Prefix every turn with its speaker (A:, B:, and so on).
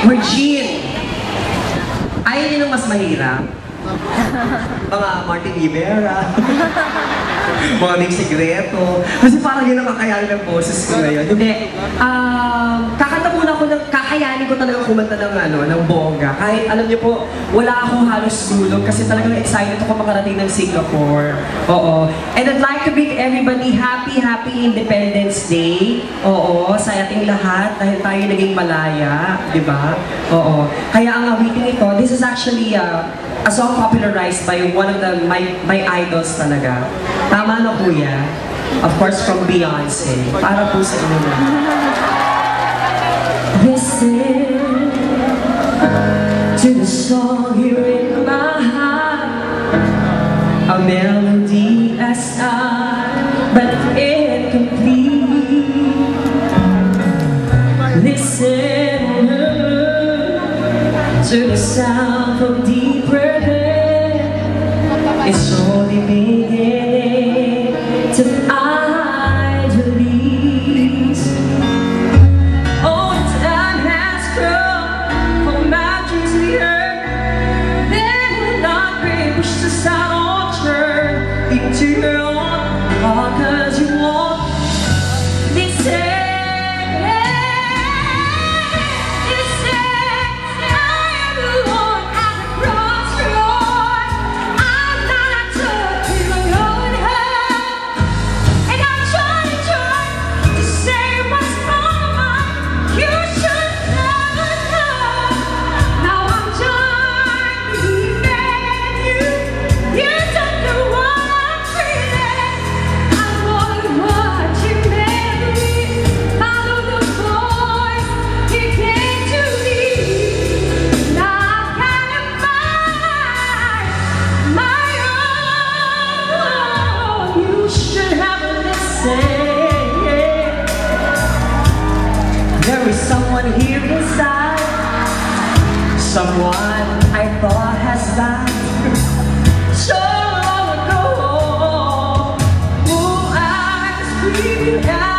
A: Regine! Ayaw niyo nung mas mahirap? Mga Martin Rivera. Mga Nick Sigreto. Kasi parang yun ang kakayanin ng boses ko ngayon. Hindi. Kakanta muna ako ng kakayanin ko talaga kumanta ng bongga. Kahit alam niyo po, wala akong halos gulong kasi talagang excited ako makarating ng Singapore. Oo. And I'd like to bid everybody happy Independence Day. Oo, sa ating lahat dahil tayo naging malaya, di ba? Oo. Kaya ang awitin ito, this is actually a song popularized by one of my idols talaga. Tama na kuya. Of course, from Beyonce. Para po sa inyo na. Listen to the song here in my heart. A melody as but incomplete. Listen to the sound from deeper. It's only beginning to find release. Oh, time has come for mountains to the earth. They will not be pushed aside or turned into your own. All 'cause you want this. There is someone here inside, someone I thought has died so long ago, who I was screaming out.